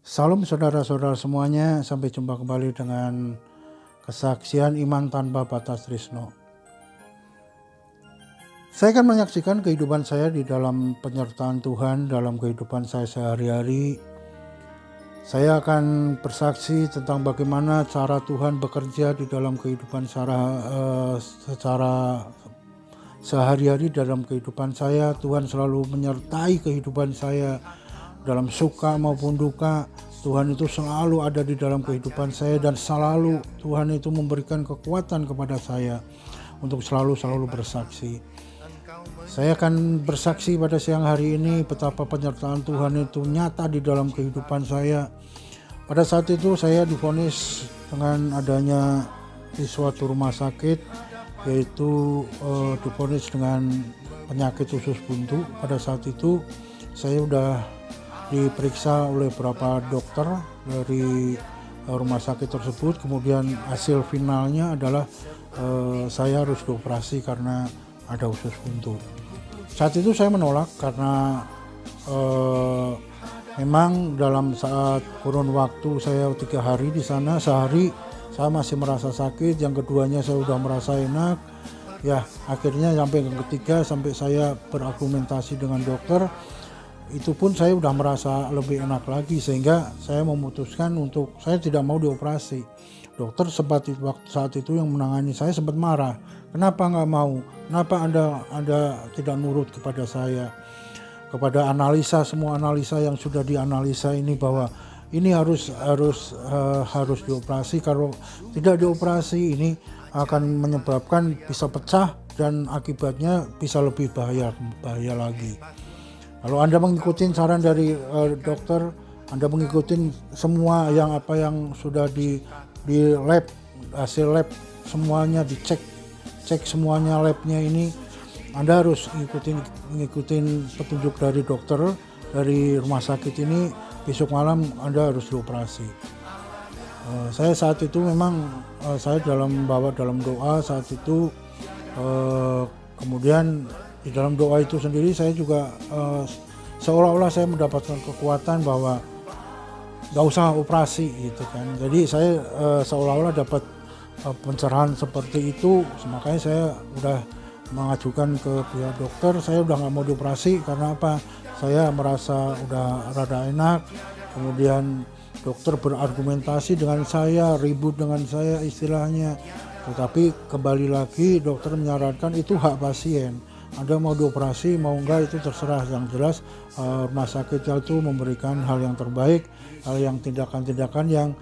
Salam saudara-saudara semuanya, sampai jumpa kembali dengan kesaksian iman tanpa batas tresno. Saya akan menyaksikan kehidupan saya di dalam penyertaan Tuhan dalam kehidupan saya sehari-hari. Saya akan bersaksi tentang bagaimana cara Tuhan bekerja di dalam kehidupan secara sehari-hari dalam kehidupan saya. Tuhan selalu menyertai kehidupan saya dalam suka maupun duka. Tuhan itu selalu ada di dalam kehidupan saya, dan selalu Tuhan itu memberikan kekuatan kepada saya untuk selalu bersaksi. Saya akan bersaksi pada siang hari ini betapa penyertaan Tuhan itu nyata di dalam kehidupan saya. Pada saat itu saya divonis dengan adanya di suatu rumah sakit, yaitu divonis dengan penyakit usus buntu. Pada saat itu saya sudah diperiksa oleh beberapa dokter dari rumah sakit tersebut. Kemudian hasil finalnya adalah saya harus dioperasi karena ada usus buntu. Saat itu saya menolak karena memang dalam saat kurun waktu saya 3 hari di sana, sehari saya masih merasa sakit, yang keduanya saya sudah merasa enak. Ya, akhirnya sampai yang ketiga, sampai saya berargumentasi dengan dokter, itu pun saya udah merasa lebih enak lagi, sehingga saya memutuskan untuk saya tidak mau dioperasi. Dokter saat itu yang menangani saya sempat marah, kenapa nggak mau, kenapa anda tidak nurut kepada saya, kepada semua analisa yang sudah dianalisa ini, bahwa ini harus dioperasi. Kalau tidak dioperasi ini akan menyebabkan bisa pecah, dan akibatnya bisa lebih bahaya lagi. Kalau Anda mengikuti saran dari dokter, Anda mengikuti semua yang sudah di lab, hasil lab semuanya dicek semuanya labnya ini, Anda harus ngikutin petunjuk dari dokter dari rumah sakit ini. Besok malam Anda harus dioperasi. Saya saat itu memang saya dalam doa saat itu, kemudian di dalam doa itu sendiri saya juga seolah-olah saya mendapatkan kekuatan bahwa gak usah operasi gitu kan. Jadi saya seolah-olah dapat pencerahan seperti itu. Makanya saya udah mengajukan ke pihak dokter, saya udah gak mau dioperasi. Karena apa? Saya merasa udah rada enak. Kemudian dokter berargumentasi dengan saya, ribut dengan saya istilahnya. Tetapi kembali lagi dokter menyarankan itu hak pasien. Anda mau dioperasi mau enggak itu terserah, yang jelas rumah sakit itu memberikan hal yang terbaik, hal yang tindakan-tindakan yang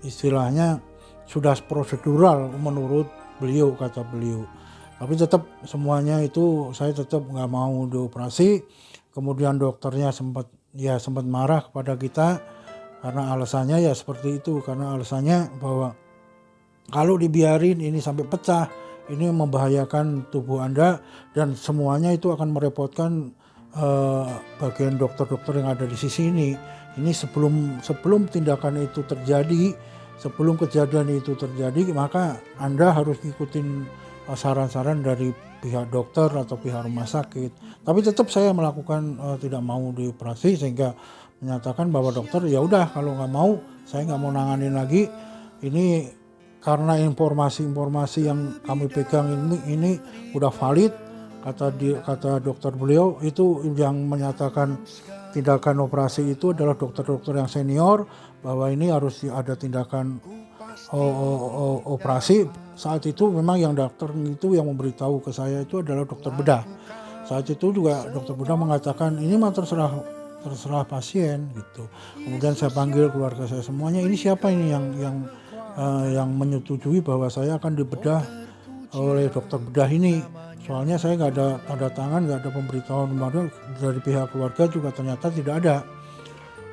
istilahnya sudah prosedural menurut beliau, kata beliau. Tapi tetap semuanya itu saya tetap nggak mau dioperasi. Kemudian dokternya sempat marah kepada kita karena alasannya ya seperti itu, karena alasannya bahwa kalau dibiarin ini sampai pecah, ini membahayakan tubuh Anda, dan semuanya itu akan merepotkan bagian dokter-dokter yang ada di sisi ini. Ini sebelum tindakan itu terjadi, sebelum kejadian itu terjadi, maka Anda harus ikutin saran-saran dari pihak dokter atau pihak rumah sakit. Tapi tetap saya melakukan tidak mau dioperasi, sehingga menyatakan bahwa dokter ya udah, kalau nggak mau saya nggak mau nanganin lagi ini. Karena informasi yang kami pegang ini udah valid, kata dokter beliau itu, yang menyatakan tindakan operasi itu adalah dokter-dokter yang senior, bahwa ini harus ada tindakan operasi. Saat itu memang yang dokter itu yang memberitahu ke saya itu adalah dokter bedah. Saat itu juga dokter bedah mengatakan ini mah terserah pasien gitu. Kemudian saya panggil keluarga saya semuanya, ini siapa ini yang menyetujui bahwa saya akan dibedah oleh dokter bedah ini. Soalnya saya nggak ada tanda tangan, nggak ada pemberitahuan dari pihak keluarga juga ternyata tidak ada.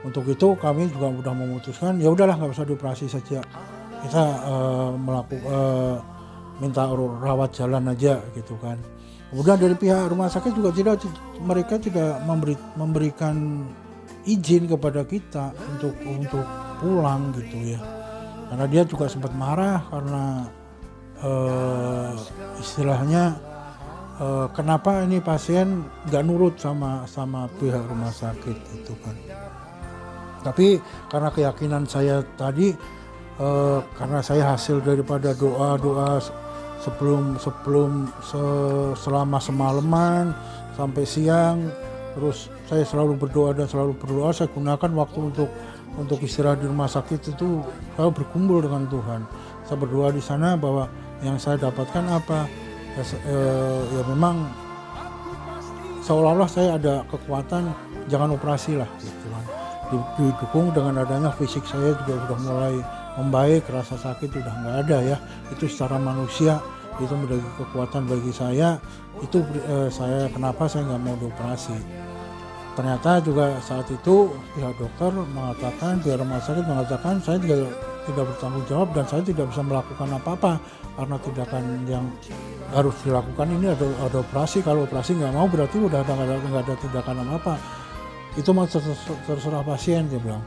Untuk itu kami juga sudah memutuskan ya udahlah, nggak usah dioperasi saja, kita minta rawat jalan aja gitu kan. Kemudian dari pihak rumah sakit juga mereka tidak memberikan izin kepada kita untuk pulang gitu ya. Karena dia juga sempat marah karena istilahnya kenapa ini pasien nggak nurut sama pihak rumah sakit gitu kan. Tapi karena keyakinan saya tadi, karena saya hasil daripada doa-doa sebelum sebelum selama semalaman sampai siang, terus saya selalu berdoa dan selalu berdoa. Saya gunakan waktu untuk istirahat di rumah sakit itu, saya berkumpul dengan Tuhan. Saya berdoa di sana bahwa yang saya dapatkan apa, ya memang seolah-olah saya ada kekuatan, jangan operasi lah gitu kan. Didukung dengan adanya fisik saya juga sudah mulai membaik, rasa sakit sudah nggak ada ya. Itu secara manusia itu menjadi kekuatan bagi saya. Itu saya kenapa saya nggak mau dioperasi. Ternyata juga saat itu pihak dokter mengatakan, pihak rumah sakit mengatakan saya tidak bertanggung jawab dan saya tidak bisa melakukan apa-apa karena tindakan yang harus dilakukan ini ada operasi. Kalau operasi nggak mau berarti udah nggak ada tindakan apa-apa. Itu mah terserah pasien, dia bilang.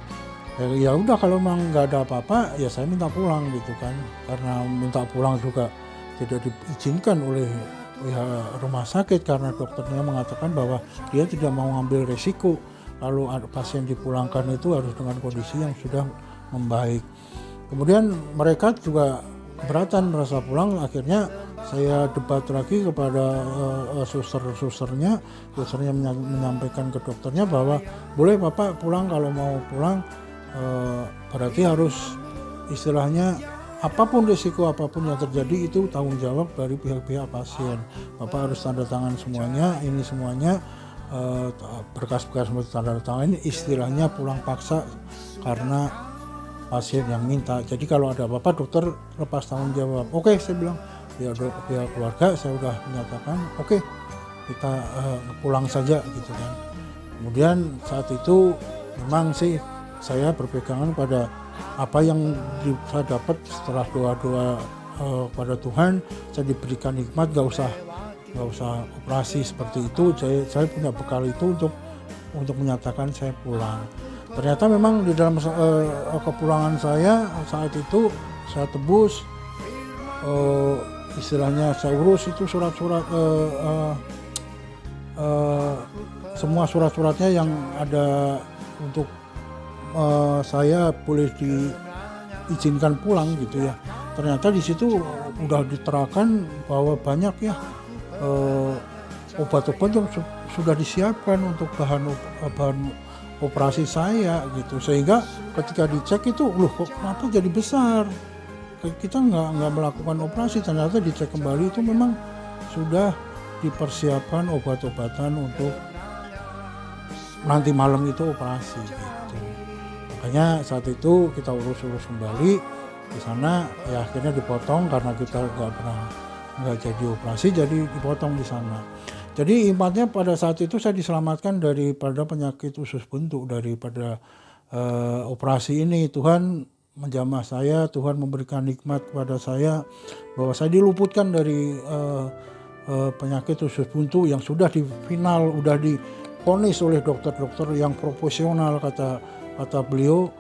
Ya udah, kalau memang nggak ada apa-apa ya saya minta pulang gitu kan. Karena minta pulang juga tidak diizinkan oleh pihak rumah sakit karena dokternya mengatakan bahwa dia tidak mau ambil resiko kalau pasien dipulangkan itu harus dengan kondisi yang sudah membaik. Kemudian mereka juga keberatan merasa pulang. Akhirnya saya debat lagi kepada susternya menyampaikan ke dokternya bahwa boleh Bapak pulang, kalau mau pulang berarti harus istilahnya apapun risiko apapun yang terjadi itu tanggung jawab dari pihak-pihak pasien. Bapak harus tanda tangan semuanya, ini semuanya berkas-berkas tanda tangan ini istilahnya pulang paksa karena pasien yang minta. Jadi kalau ada apa-apa dokter lepas tanggung jawab. Oke, saya bilang pihak keluarga saya sudah menyatakan oke, kita pulang saja gitu kan. Kemudian saat itu memang sih saya berpegangan pada apa yang saya dapat setelah doa-doa pada Tuhan. Saya diberikan hikmat, gak usah operasi seperti itu. Saya punya bekal itu untuk menyatakan saya pulang. Ternyata memang di dalam kepulangan saya saat itu saya tebus, istilahnya saya urus itu surat-surat, semua surat-suratnya yang ada untuk saya boleh diizinkan pulang gitu ya. Ternyata di situ udah diterangkan bahwa banyak ya obat-obat yang sudah disiapkan untuk bahan operasi saya gitu, sehingga ketika dicek itu loh kok kenapa jadi besar, kita nggak melakukan operasi. Ternyata dicek kembali itu memang sudah dipersiapkan obat-obatan untuk nanti malam itu operasi gitu. Makanya saat itu kita urus kembali di sana, ya akhirnya dipotong karena kita nggak jadi operasi, jadi dipotong di sana. Jadi ibaratnya pada saat itu saya diselamatkan daripada penyakit usus buntu, daripada operasi ini. Tuhan menjamah saya, Tuhan memberikan nikmat kepada saya bahwa saya diluputkan dari penyakit usus buntu yang sudah di final, sudah divonis oleh dokter-dokter yang profesional. Kata beliau,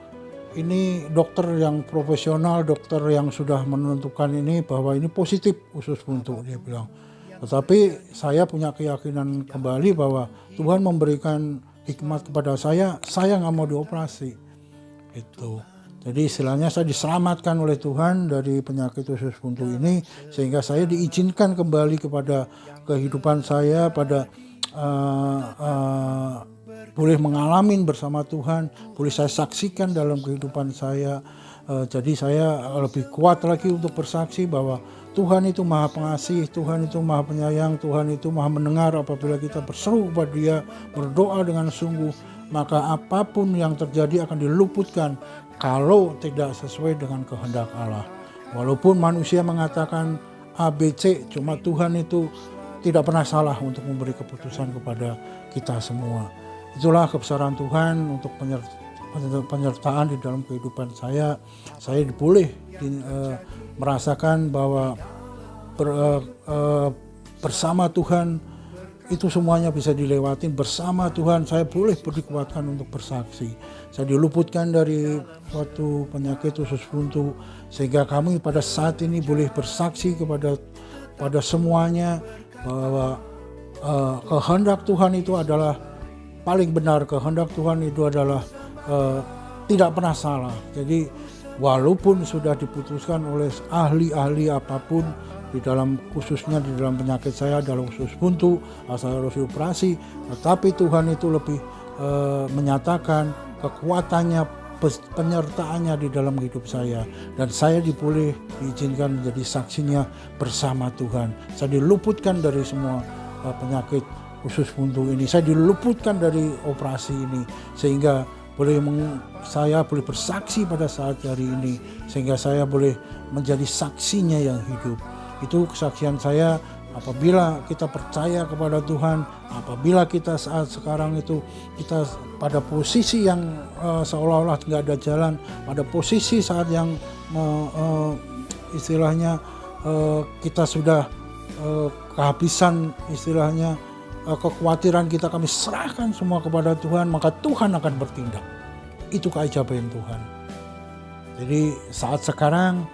ini dokter yang profesional, dokter yang sudah menentukan ini bahwa ini positif usus buntu, dia bilang. Tetapi saya punya keyakinan kembali bahwa Tuhan memberikan hikmat kepada saya nggak mau dioperasi. Itu. Jadi istilahnya saya diselamatkan oleh Tuhan dari penyakit usus buntu ini, sehingga saya diizinkan kembali kepada kehidupan saya, pada boleh mengalami bersama Tuhan, boleh saya saksikan dalam kehidupan saya. Jadi saya lebih kuat lagi untuk bersaksi bahwa Tuhan itu maha pengasih, Tuhan itu maha penyayang, Tuhan itu maha mendengar apabila kita berseru kepada Dia, berdoa dengan sungguh, maka apapun yang terjadi akan diluputkan kalau tidak sesuai dengan kehendak Allah. Walaupun manusia mengatakan A, B, C, cuma Tuhan itu tidak pernah salah untuk memberi keputusan kepada kita semua. Itulah kebesaran Tuhan untuk penyertaan di dalam kehidupan saya. Saya boleh merasakan bahwa bersama Tuhan itu semuanya bisa dilewatin. Bersama Tuhan saya boleh dikuatkan untuk bersaksi. Saya diluputkan dari suatu penyakit usus buntu, sehingga kami pada saat ini boleh bersaksi pada semuanya bahwa kehendak Tuhan itu adalah paling benar. Kehendak Tuhan itu adalah tidak pernah salah. Jadi walaupun sudah diputuskan oleh ahli-ahli apapun di dalam, khususnya di dalam penyakit saya, dalam usus buntu, saya harus dioperasi, tetapi Tuhan itu lebih menyatakan kekuatannya, penyertaannya di dalam hidup saya, dan saya diizinkan menjadi saksinya bersama Tuhan. Saya diluputkan dari semua penyakit usus buntu ini, saya diluputkan dari operasi ini, sehingga saya boleh bersaksi pada saat hari ini, sehingga saya boleh menjadi saksinya yang hidup. Itu kesaksian saya. Apabila kita percaya kepada Tuhan, apabila kita saat sekarang itu kita pada posisi yang seolah-olah nggak ada jalan, pada posisi saat yang istilahnya kita sudah kehabisan, istilahnya kekhawatiran kita, kami serahkan semua kepada Tuhan, maka Tuhan akan bertindak. Itu keajaiban Tuhan. Jadi saat sekarang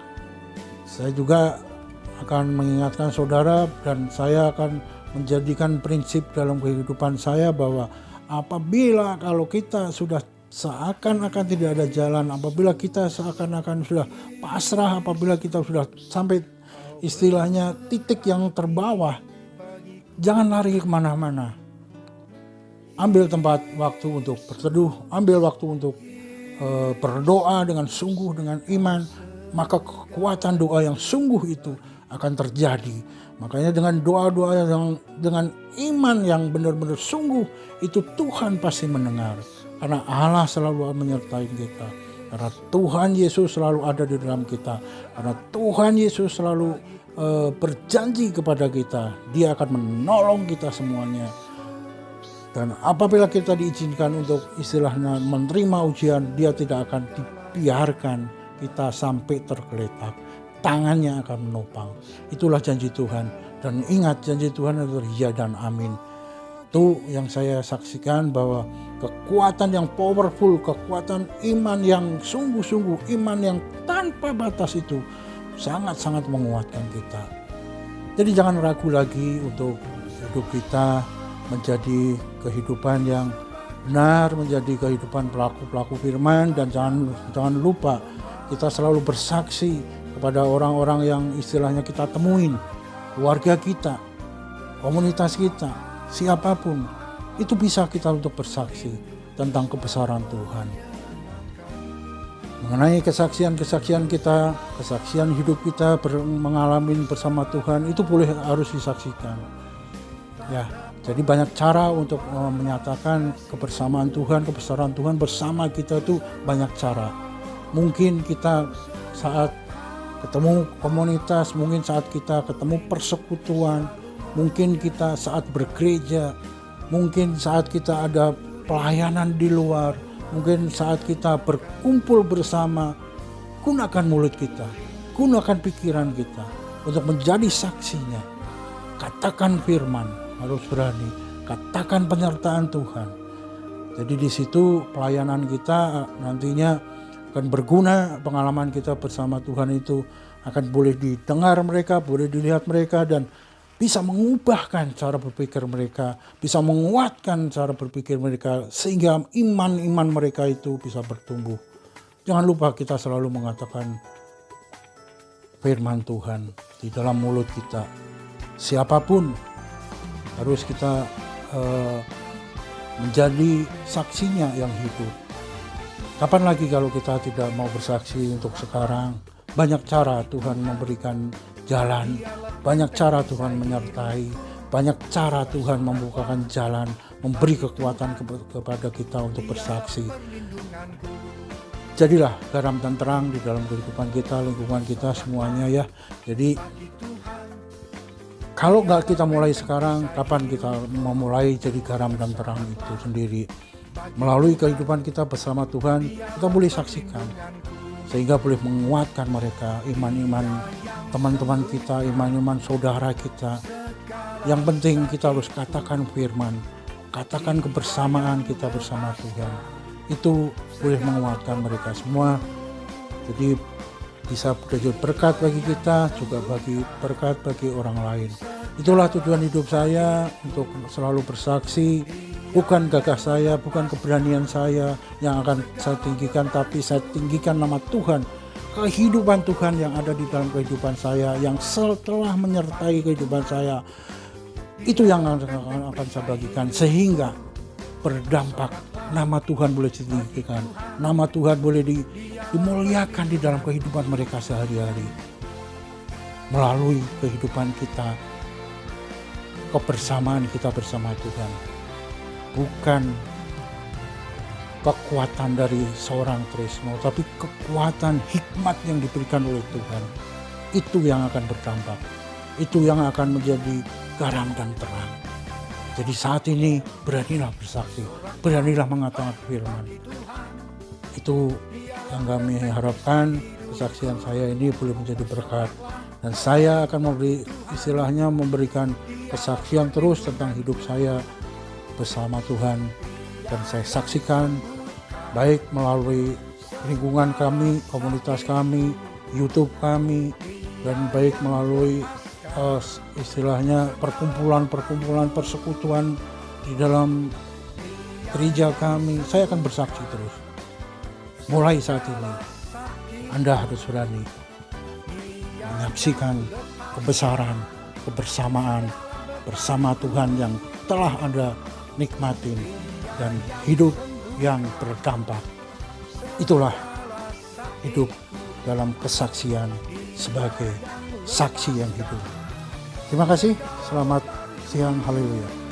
saya juga akan mengingatkan saudara, dan saya akan menjadikan prinsip dalam kehidupan saya bahwa apabila kalau kita sudah seakan-akan tidak ada jalan, apabila kita seakan-akan sudah pasrah, apabila kita sudah sampai istilahnya titik yang terbawah, jangan lari kemana-mana. Ambil tempat waktu untuk berteduh, ambil waktu untuk berdoa dengan sungguh, dengan iman, maka kekuatan doa yang sungguh itu akan terjadi. Makanya dengan doa-doa yang dengan iman yang benar-benar sungguh, itu Tuhan pasti mendengar. Karena Allah selalu menyertai kita. Karena Tuhan Yesus selalu ada di dalam kita. Karena Tuhan Yesus selalu berjanji kepada kita, Dia akan menolong kita semuanya. Dan apabila kita diizinkan untuk istilahnya menerima ujian, Dia tidak akan dibiarkan kita sampai tergeletak. Tangannya akan menopang. Itulah janji Tuhan. Dan ingat, janji Tuhan adalah ya dan amin. Itu yang saya saksikan, bahwa kekuatan yang powerful, kekuatan iman yang sungguh-sungguh, iman yang tanpa batas itu sangat-sangat menguatkan kita. Jadi jangan ragu lagi untuk hidup kita menjadi kehidupan yang benar, menjadi kehidupan pelaku-pelaku firman. Dan jangan lupa kita selalu bersaksi kepada orang-orang yang istilahnya kita temuin, keluarga kita, komunitas kita, siapapun, itu bisa kita untuk bersaksi tentang kebesaran Tuhan. Mengenai kesaksian-kesaksian kita, kesaksian hidup kita mengalami bersama Tuhan, itu harus disaksikan. Ya, jadi banyak cara untuk menyatakan kebersamaan Tuhan, kebesaran Tuhan bersama kita, itu banyak cara. Mungkin kita saat ketemu komunitas, mungkin saat kita ketemu persekutuan, mungkin kita saat bergereja, mungkin saat kita ada pelayanan di luar, mungkin saat kita berkumpul bersama. Gunakan mulut kita, gunakan pikiran kita untuk menjadi saksinya. Katakan firman, harus berani, katakan penyertaan Tuhan. Jadi di situ pelayanan kita nantinya akan berguna, pengalaman kita bersama Tuhan itu akan boleh didengar mereka, boleh dilihat mereka, dan bisa mengubahkan cara berpikir mereka, bisa menguatkan cara berpikir mereka, sehingga iman mereka itu bisa bertumbuh. Jangan lupa kita selalu mengatakan firman Tuhan di dalam mulut kita. Siapapun harus kita menjadi saksinya yang hidup. Kapan lagi kalau kita tidak mau bersaksi untuk sekarang? Banyak cara Tuhan memberikan jalan, banyak cara Tuhan menyertai, banyak cara Tuhan membukakan jalan, memberi kekuatan kepada kita untuk bersaksi. Jadilah garam dan terang di dalam kehidupan kita, lingkungan kita, semuanya ya. Jadi kalau nggak kita mulai sekarang, kapan kita memulai jadi garam dan terang itu sendiri? Melalui kehidupan kita bersama Tuhan, kita boleh saksikan, sehingga boleh menguatkan mereka, iman-iman teman-teman kita, iman-iman saudara kita. Yang penting kita harus katakan firman, katakan kebersamaan kita bersama Tuhan. Itu boleh menguatkan mereka semua. Jadi bisa menjadi berkat bagi kita, juga bagi berkat bagi orang lain. Itulah tujuan hidup saya, untuk selalu bersaksi. Bukan gagah saya, bukan keberanian saya yang akan saya tinggikan, tapi saya tinggikan nama Tuhan, kehidupan Tuhan yang ada di dalam kehidupan saya, yang setelah menyertai kehidupan saya. Itu yang akan saya bagikan, sehingga berdampak, nama Tuhan boleh ditinggikan, nama Tuhan boleh dimuliakan di dalam kehidupan mereka sehari-hari. Melalui kehidupan kita, kebersamaan kita bersama Tuhan. Bukan kekuatan dari seorang Trisno, tapi kekuatan hikmat yang diberikan oleh Tuhan. Itu yang akan berdampak. Itu yang akan menjadi garam dan terang. Jadi saat ini beranilah bersaksi, beranilah mengatakan firman. Itu yang kami harapkan, kesaksian saya ini boleh menjadi berkat. Dan saya akan memberikan kesaksian terus tentang hidup saya bersama Tuhan, dan saya saksikan baik melalui lingkungan kami, komunitas kami, YouTube kami, dan baik melalui perkumpulan persekutuan di dalam gereja kami. Saya akan bersaksi terus. Mulai saat ini Anda harus berani menyaksikan kebesaran, kebersamaan bersama Tuhan yang telah Anda nikmatin, dan hidup yang berdampak. Itulah hidup dalam kesaksian sebagai saksi yang hidup. Terima kasih, selamat siang, haleluya.